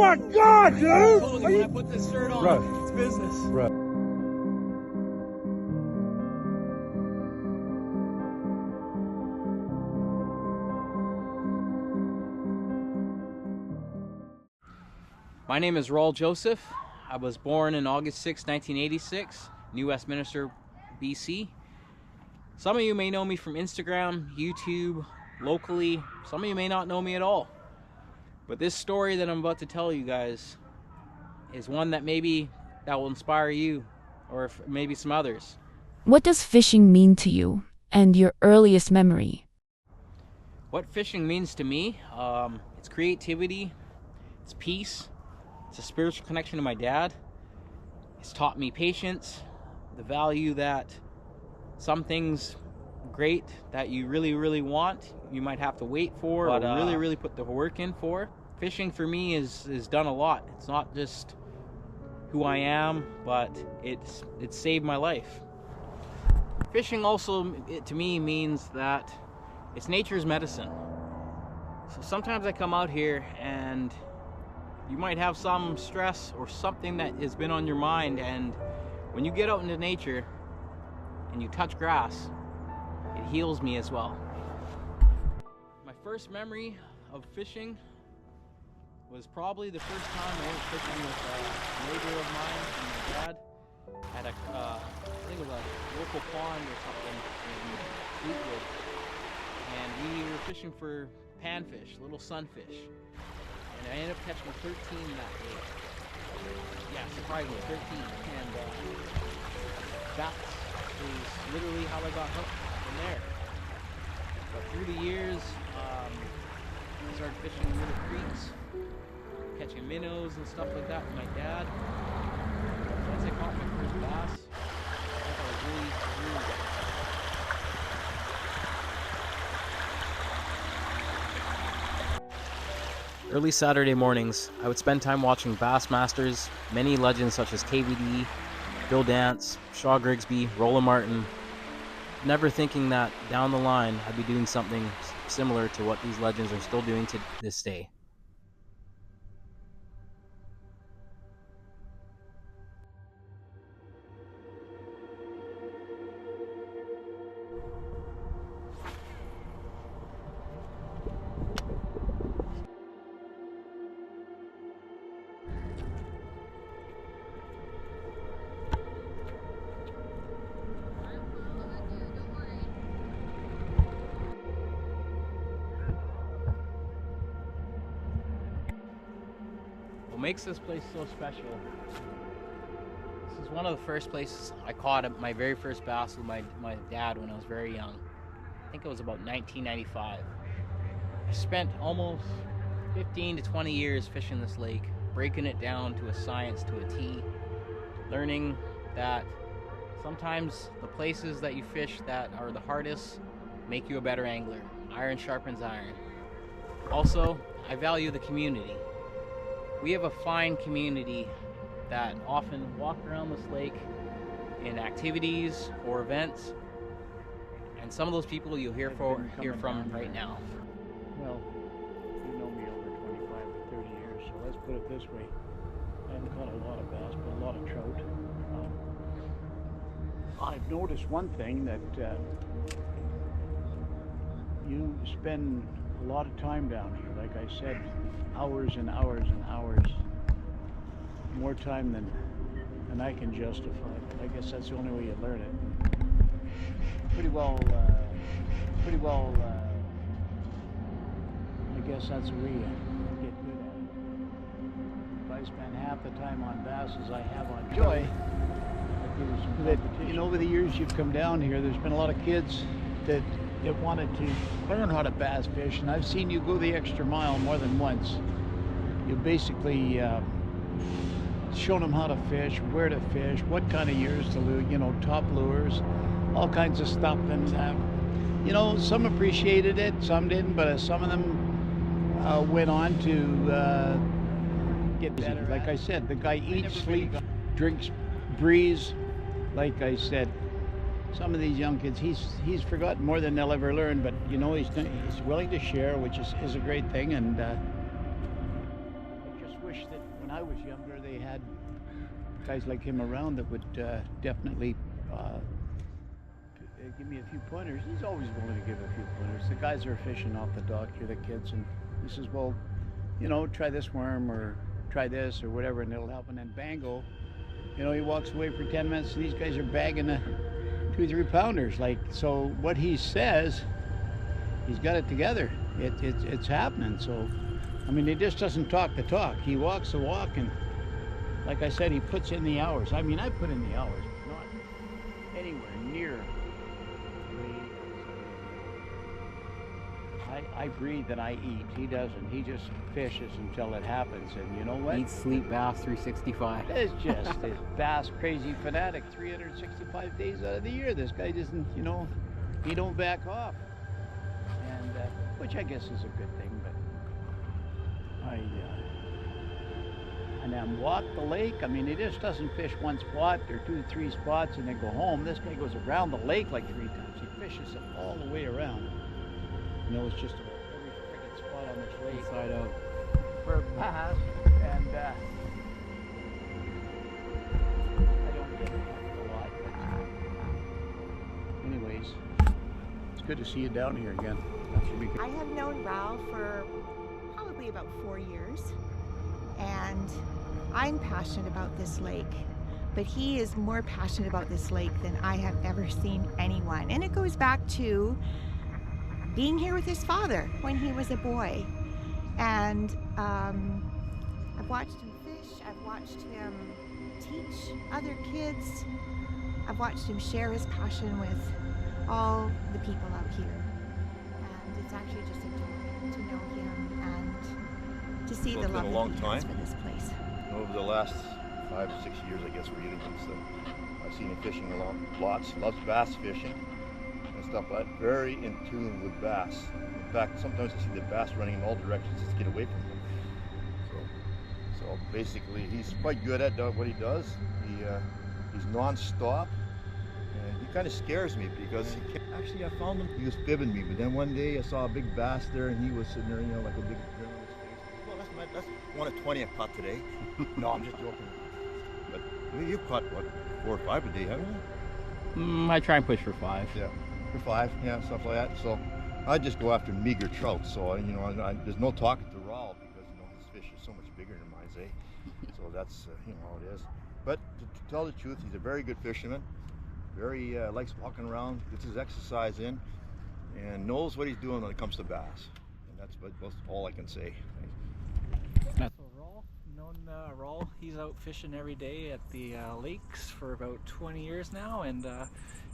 my God, dude! I told you when I put this shirt on, Bro. it's business. Bro. My name is Raul Joseph. I was born in August 6, 1986, New Westminster, BC. Some of you may know me from Instagram, YouTube, locally. Some of you may not know me at all. But this story that I'm about to tell you guys is one that will inspire you, or maybe some others. What does fishing mean to you, and your earliest memory? What fishing means to me, it's creativity, it's peace, it's a spiritual connection to my dad. It's taught me patience, the value that some things great that you really want, you might have to wait for, but really put the work in for. Fishing for me is done a lot. It's not just who I am, but it's saved my life. Fishing also, to me, means that it's nature's medicine. So sometimes I come out here and you might have some stress or something that has been on your mind, and when you get out into nature and you touch grass, it heals me as well. My first memory of fishing was probably the first time I went fishing with a neighbor of mine and my dad at I think it was a local pond or something in Fleetwood, and we were fishing for panfish, little sunfish, and I ended up catching 13 that day. Yeah, surprisingly, 13, and that is literally how I got hooked from there. But through the years, I started fishing in little creeks, catching minnows and stuff like that with my dad. Once I caught my first bass, I think I was really good. Early Saturday mornings, I would spend time watching Bassmasters, many legends such as KVD, Bill Dance, Shaw Grigsby, Roland Martin, never thinking that down the line I'd be doing something similar to what these legends are still doing to this day. What makes this place so special, this is one of the first places I caught my very first bass with my dad when I was very young. I think it was about 1995. I spent almost 15 to 20 years fishing this lake, breaking it down to a science, to a T, learning that sometimes the places that you fish that are the hardest make you a better angler. Iron sharpens iron. Also, I value the community. We have a fine community that often walk around this lake in activities or events, and some of those people you'll hear from right now. Well, you know me over 25 to 30 years, so let's put it this way. I haven't caught a lot of bass, but a lot of trout. I've noticed one thing, that you spend a lot of time down here. Like I said, hours and hours and hours. More time than I can justify. But I guess that's the only way you learn it. Pretty well, I guess that's the way you get good at it. If I spend half the time on bass as I have on joy, that, you know, over the years you've come down here, there's been a lot of kids that wanted to learn how to bass fish, and I've seen you go the extra mile more than once. You basically shown them how to fish, where to fish, what kind of years to lure, you know, top lures, all kinds of stuff. And you know, some appreciated it, some didn't, but some of them went on to get better. Like I said, the guy eats, sleeps, drinks, breathes. Like I said, some of these young kids, he's forgotten more than they'll ever learn, but you know, he's willing to share, which is a great thing. And I just wish that when I was younger, they had guys like him around that would definitely give me a few pointers. He's always willing to give a few pointers. The guys are fishing off the dock here, the kids, and he says, well, you know, try this worm or try this or whatever, and it'll help. And then Bango, you know, he walks away for 10 minutes and these guys are bagging the 2-3 pounders. Like, so what he says, he's got it together. It's happening. So, I mean, he just doesn't talk the talk. He walks the walk, and like I said, he puts in the hours. I mean, I put in the hours, but not anywhere near the way he does. I breathe and I eat. He doesn't. He just fishes until it happens. And you know what? Eat, sleep, bath, 365. It's just this bass crazy fanatic 365 days out of the year. This guy doesn't, you know, he don't back off. And which I guess is a good thing, but and then walk the lake. I mean, he just doesn't fish one spot or 2-3 spots and then go home. This guy goes around the lake like 3 times. He fishes it all the way around. He knows just about every freaking spot on this lake. Inside out. For a bass, and I don't get it a lot. But anyways, it's good to see you down here again. That should be good. I have known Ralph for probably about 4 years, and I'm passionate about this lake, but he is more passionate about this lake than I have ever seen anyone. And it goes back to being here with his father when he was a boy. And I've watched him fish, I've watched him teach other kids, I've watched him share his passion with all the people out here. And it's actually just a joy to know him and to see Well, the it's been love a long that he has time. for this place. Over the last 5 or 6 years, I guess, really, I've seen him fishing along lots, loves bass fishing and stuff like that. Very in tune with bass. In fact, sometimes I see the bass running in all directions just to get away from him. So basically, he's quite good at what he does. He's non-stop, and he kind of scares me because actually I found him. He was fibbing me, but then one day I saw a big bass there, and he was sitting there, you know, like a big grin on his face. Well, that's 1 of 20 I caught today. No, I'm just joking. But you've caught what, 4 or 5 a day, haven't you? I try and push for 5. Yeah, for 5, yeah, stuff like that. So I just go after meager trout. So you know, there's no talking to Raul because you know his fish is so much bigger than mine, eh? So that's you know how it is. But to tell the truth, he's a very good fisherman. Very likes walking around, gets his exercise in, and knows what he's doing when it comes to bass. And that's all I can say. So Raul, known Raul, he's out fishing every day at the lakes for about 20 years now, and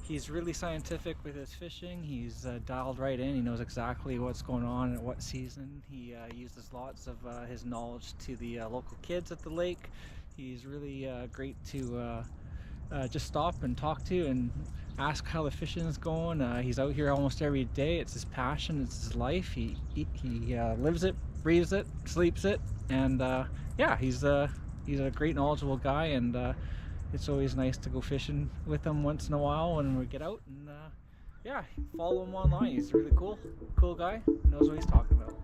he's really scientific with his fishing. He's dialed right in. He knows exactly what's going on at what season. He uses lots of his knowledge to the local kids at the lake. He's really great to just stop and talk to and ask how the fishing is going. He's out here almost every day. It's his passion. It's his life. He lives it, breathes it, sleeps it, and yeah, he's a great knowledgeable guy, and it's always nice to go fishing with him once in a while when we get out. And yeah, follow him online. He's a really cool guy. Knows what he's talking about.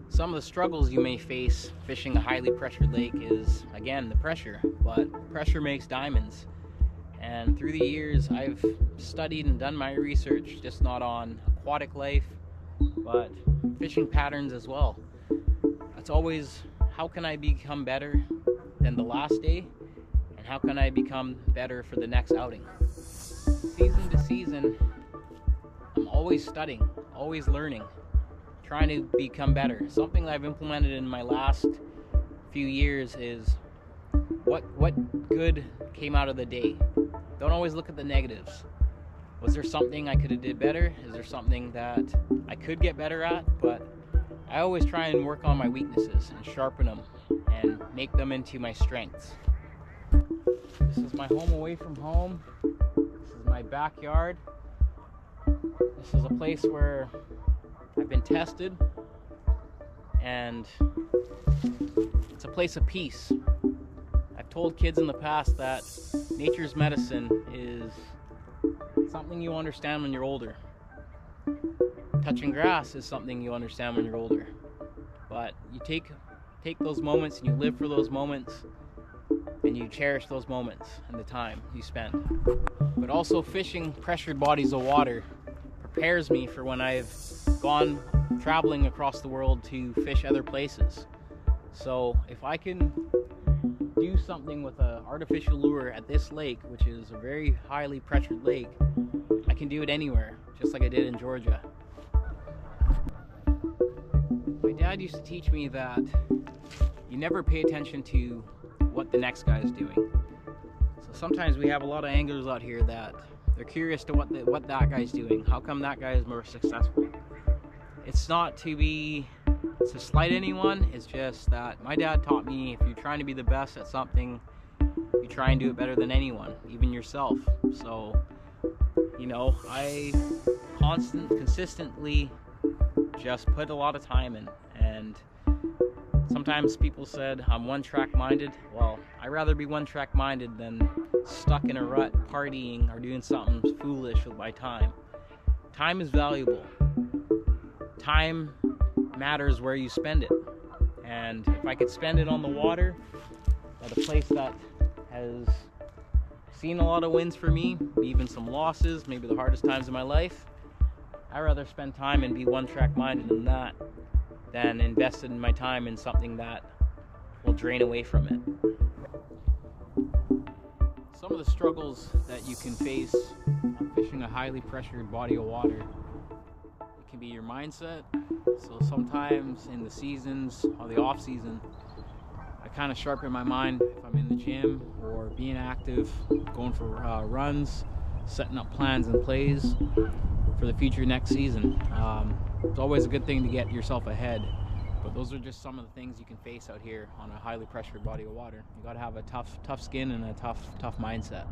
Some of the struggles you may face fishing a highly pressured lake is, again, the pressure, but pressure makes diamonds. And through the years, I've studied and done my research, just not on aquatic life, but fishing patterns as well. It's always, how can I become better than the last day? And how can I become better for the next outing? Season to season, I'm always studying, always learning, trying to become better. Something that I've implemented in my last few years is what good came out of the day. Don't always look at the negatives. Was there something I could have did better? Is there something that I could get better at? But I always try and work on my weaknesses and sharpen them and make them into my strengths. This is my home away from home. This is my backyard. This is a place where I've been tested, and it's a place of peace. I've told kids in the past that nature's medicine is something you understand when you're older. Touching grass is something you understand when you're older. But you take those moments and you live for those moments, and you cherish those moments and the time you spend. But also fishing pressured bodies of water prepares me for when I've gone traveling across the world to fish other places. So if I can do something with an artificial lure at this lake, which is a very highly pressured lake, I can do it anywhere, just like I did in Georgia. My dad used to teach me that you never pay attention to what the next guy is doing. So sometimes we have a lot of anglers out here that they're curious to what that guy's doing. How come that guy is more successful? It's not to slight anyone, it's just that my dad taught me if you're trying to be the best at something, you try and do it better than anyone, even yourself. So, you know, I consistently just put a lot of time in, and sometimes people said I'm one-track minded. Well, I'd rather be one-track minded than stuck in a rut partying or doing something foolish with my time. Time is valuable. Time matters where you spend it. And if I could spend it on the water at a place that has seen a lot of wins for me, even some losses, maybe the hardest times of my life, I'd rather spend time and be one-track minded in that than invested in my time in something that will drain away from it. Some of the struggles that you can face on fishing a highly pressured body of water, it can be your mindset. So sometimes in the seasons or the off season, I kind of sharpen my mind if I'm in the gym or being active, going for runs, setting up plans and plays for the future next season. It's always a good thing to get yourself ahead, but those are just some of the things you can face out here on a highly pressured body of water. You got to have a tough skin and a tough mindset.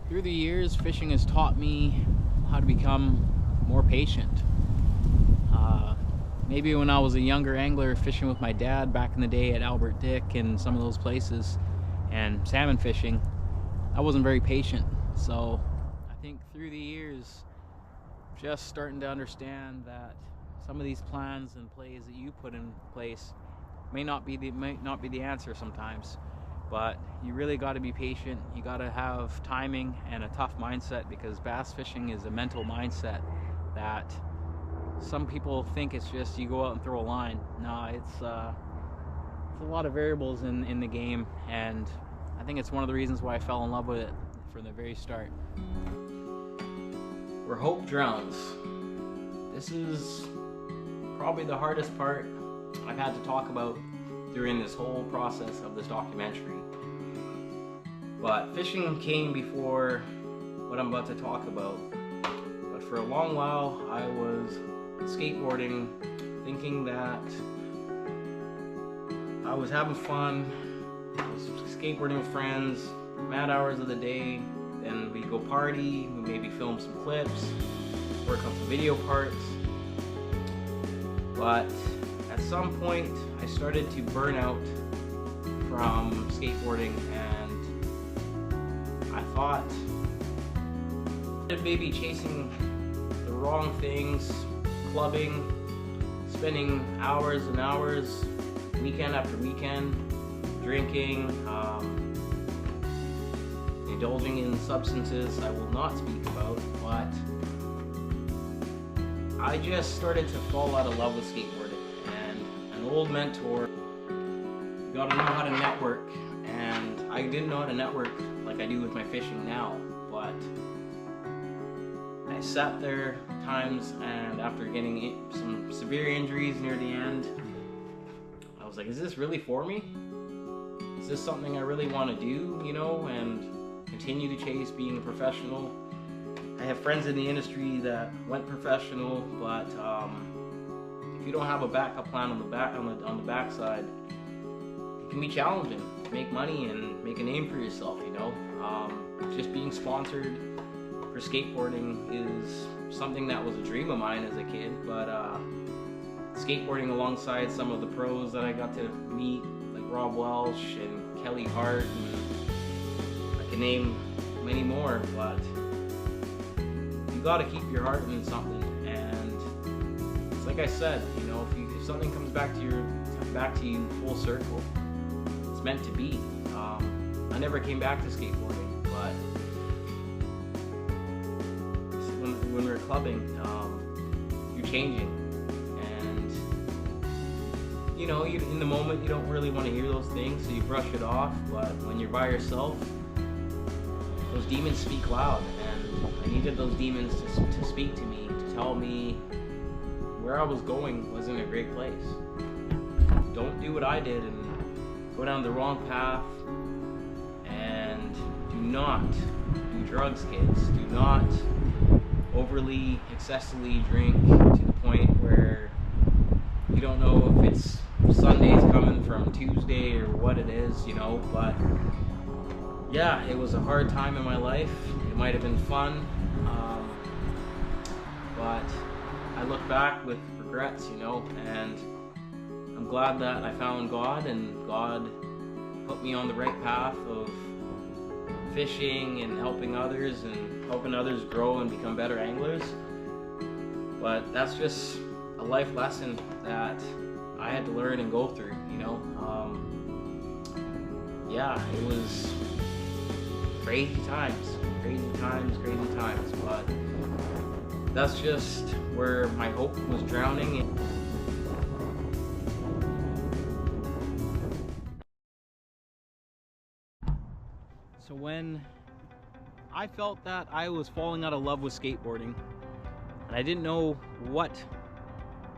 Through the years, fishing has taught me how to become more patient. Maybe when I was a younger angler fishing with my dad back in the day at Albert Dick and some of those places, and salmon fishing, I wasn't very patient. So I think through the years, just starting to understand that some of these plans and plays that you put in place might not be the answer sometimes, but you really got to be patient. You got to have timing and a tough mindset, because bass fishing is a mental mindset that some people think it's just you go out and throw a line. No, it's a lot of variables in the game, and I think it's one of the reasons why I fell in love with it from the very start. Where hope drowns. This is probably the hardest part I've had to talk about during this whole process of this documentary. But fishing came before what I'm about to talk about. But for a long while, I was skateboarding, thinking that I was having fun. I was skateboarding with friends, mad hours of the day. Then we'd go party, we maybe film some clips, work on some video parts. But at some point, I started to burn out from skateboarding, and I thought maybe chasing the wrong things, clubbing, spending hours and hours, weekend after weekend, drinking, indulging in substances I will not speak about, but I just started to fall out of love with skateboarding. And an old mentor, you gotta know how to network, and I didn't know how to network like I do with my fishing now, but I sat there times, and after getting some severe injuries near the end, I was like, is this really for me? Is this something I really want to do, you know, and continue to chase being a professional? I have friends in the industry that went professional, but if you don't have a backup plan on the backside, it can be challenging to make money and make a name for yourself, you know. Just being sponsored for skateboarding is something that was a dream of mine as a kid, but skateboarding alongside some of the pros that I got to meet, like Rob Welsh and Kelly Hart, and I can name many more, but you gotta keep your heart in something. And it's like I said, you know, if something comes back to you full circle, it's meant to be. I never came back to skateboarding, but when we were clubbing, you're changing, and you know, in the moment you don't really want to hear those things, so you brush it off. But when you're by yourself, those demons speak loud, and I needed those demons to speak to me, to tell me where I was going wasn't a great place. Don't do what I did and go down the wrong path, and do not do drugs, kids. Do not overly, excessively drink to the point where you don't know if it's Sunday's coming from Tuesday or what it is, you know. But yeah, it was a hard time in my life. It might have been fun, but I look back with regrets, you know, and I'm glad that I found God, and God put me on the right path of fishing and helping others grow and become better anglers. But that's just a life lesson that I had to learn and go through, you know. Yeah, it was crazy times, but that's just where my hope was drowning. So when I felt that I was falling out of love with skateboarding, and I didn't know what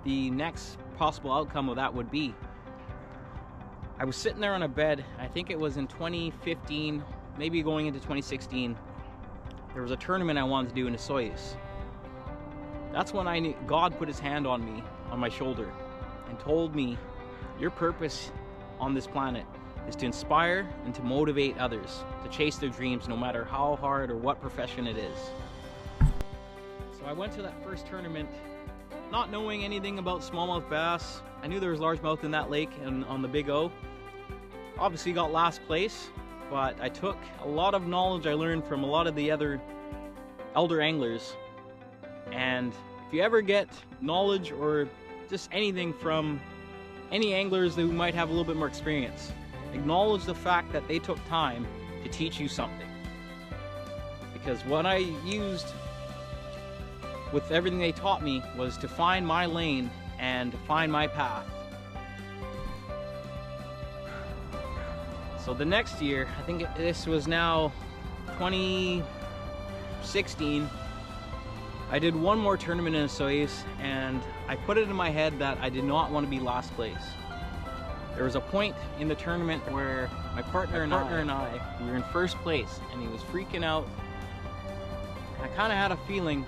the next possible outcome of that would be, I was sitting there on a bed. I think it was in 2015, maybe going into 2016. There was a tournament I wanted to do in Osoyoos. That's when I knew God put his hand on me, on my shoulder, and told me, your purpose on this planet is to inspire and to motivate others to chase their dreams, no matter how hard or what profession it is. So I went to that first tournament not knowing anything about smallmouth bass. I knew there was largemouth in that lake and on the Big O. Obviously got last place, but I took a lot of knowledge I learned from a lot of the other elder anglers. And if you ever get knowledge or just anything from any anglers who might have a little bit more experience, acknowledge the fact that they took time to teach you something. Because what I used with everything they taught me was to find my lane and to find my path. So the next year, I think this was now 2016, I did one more tournament in Osoyoos, and I put it in my head that I did not want to be last place. There was a point in the tournament where my partner and I, we were in first place, and he was freaking out. I kind of had a feeling,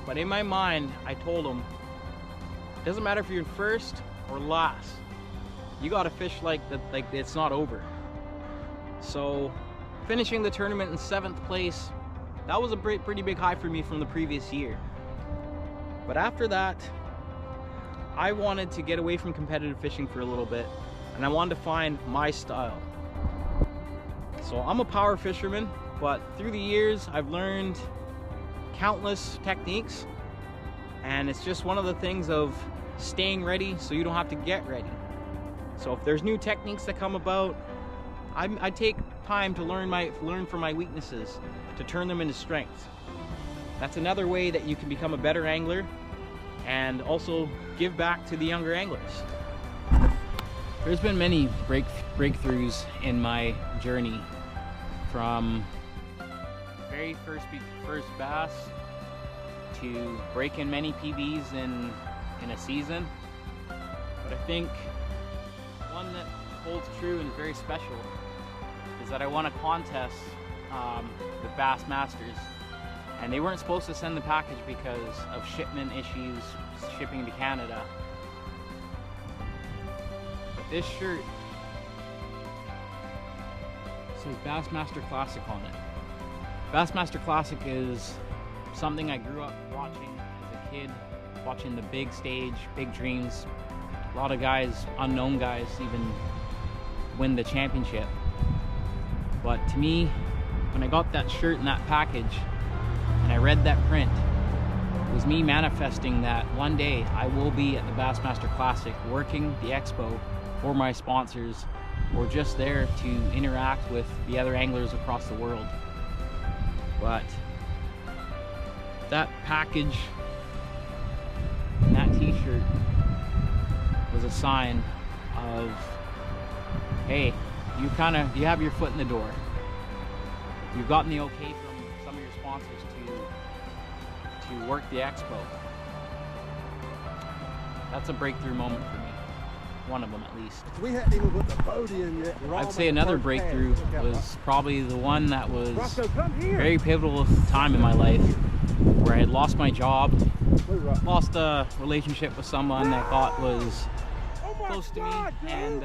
but in my mind, I told him, it doesn't matter if you're in first or last. You got to fish like it's not over. So, finishing the tournament in 7th place, that was a pretty big high for me from the previous year. But after that, I wanted to get away from competitive fishing for a little bit, and I wanted to find my style. So I'm a power fisherman, but through the years I've learned countless techniques, and it's just one of the things of staying ready so you don't have to get ready. So if there's new techniques that come about, I take time to learn from my weaknesses, to turn them into strengths. That's another way that you can become a better angler and also give back to the younger anglers. There's been many breakthroughs in my journey, from very first bass to breaking many PBs in a season. But I think one that holds true and is very special is that I won a contest with Bassmasters, and they weren't supposed to send the package because of shipment issues, shipping to Canada. But this shirt says Bassmaster Classic on it. Bassmaster Classic is something I grew up watching as a kid, watching the big stage, big dreams. A lot of guys, unknown guys, even win the championship. But to me, when I got that shirt and that package, and I read that print, it was me manifesting that one day I will be at the Bassmaster Classic working the expo for my sponsors, or just there to interact with the other anglers across the world. But that package and that t-shirt was a sign of, hey, you have your foot in the door. You've gotten the okay from some of your sponsors to work the expo. That's a breakthrough moment for me. One of them at least. We hadn't even put the boat in yet. I'd say another breakthrough was probably the one that was very pivotal time in my life, where I had lost my job, lost a relationship with someone I thought was close to me, and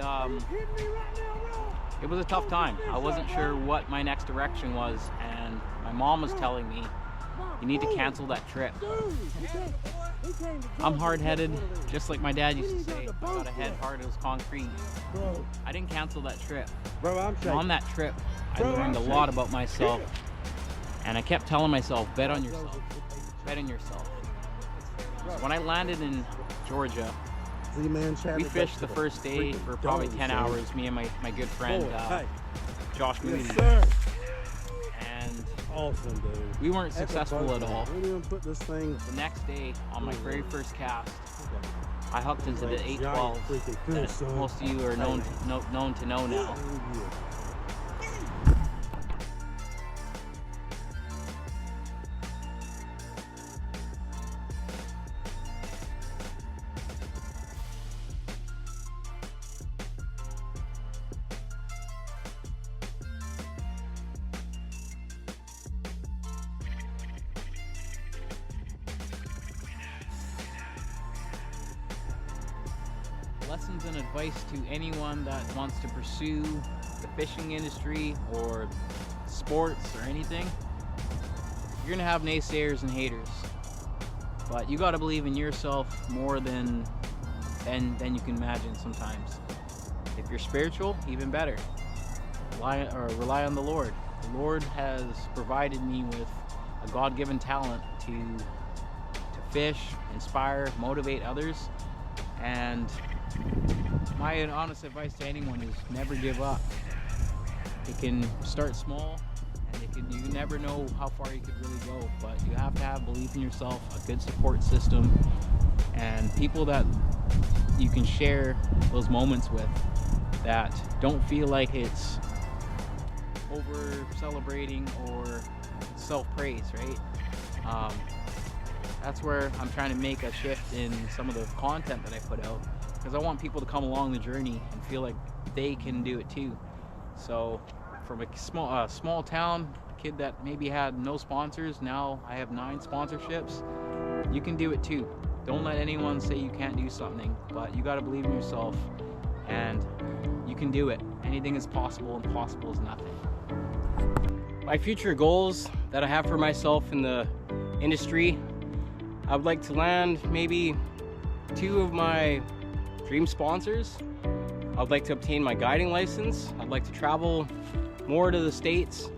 it was a tough time. I wasn't sure what my next direction was, and my mom was telling me, you need to cancel that trip. I'm hard-headed, just like my dad used to say. I got a head hard as concrete. I didn't cancel that trip. On that trip, I learned a lot about myself, and I kept telling myself, bet on yourself, bet on yourself. So when I landed in Georgia, we fished the first day for probably 10 hours, me and my good friend Josh Moody. And awesome, dude. We weren't successful at all. We didn't put this thing. The next day, on my very first cast, I hooked into the 812 that most of you are known to know now. Lessons and advice to anyone that wants to pursue the fishing industry or sports or anything. You're gonna have naysayers and haters, but you gotta believe in yourself more than you can imagine sometimes. If you're spiritual, even better. Rely on the Lord. The Lord has provided me with a God-given talent to fish, inspire, motivate others, and my honest advice to anyone is never give up. You can start small, and you never know how far you could really go, but you have to have belief in yourself, a good support system, and people that you can share those moments with that don't feel like it's over celebrating or self-praise, right? That's where I'm trying to make a shift in some of the content that I put out, because I want people to come along the journey and feel like they can do it too. So from a small town kid that maybe had no sponsors, now I have 9 sponsorships. You can do it too. Don't let anyone say you can't do something, but you got to believe in yourself, and you can do it. Anything is possible, and possible is nothing. My future goals that I have for myself in the industry, I would like to land maybe 2 of my dream sponsors. I'd like to obtain my guiding license. I'd like to travel more to the States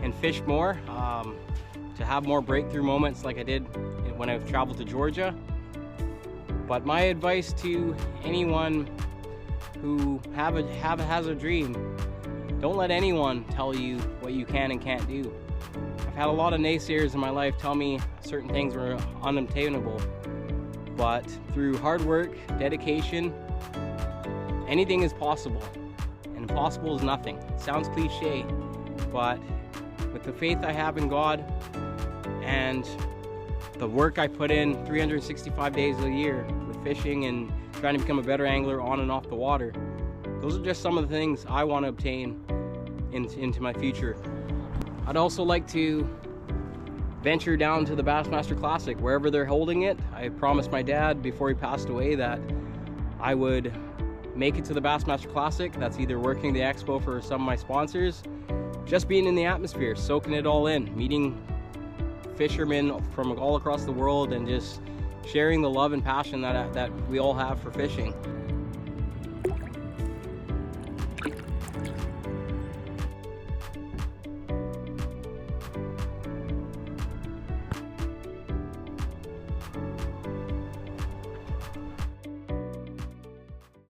and fish more, to have more breakthrough moments like I did when I traveled to Georgia. But my advice to anyone who has a dream, don't let anyone tell you what you can and can't do. I've had a lot of naysayers in my life tell me certain things were unobtainable, but through hard work, dedication, anything is possible, and impossible is nothing. It sounds cliche, but with the faith I have in God and the work I put in 365 days a year with fishing and trying to become a better angler on and off the water, those are just some of the things I want to obtain into my future. I'd also like to venture down to the Bassmaster Classic, wherever they're holding it. I promised my dad before he passed away that I would make it to the Bassmaster Classic. That's either working the expo for some of my sponsors, just being in the atmosphere, soaking it all in, meeting fishermen from all across the world, and just sharing the love and passion that we all have for fishing.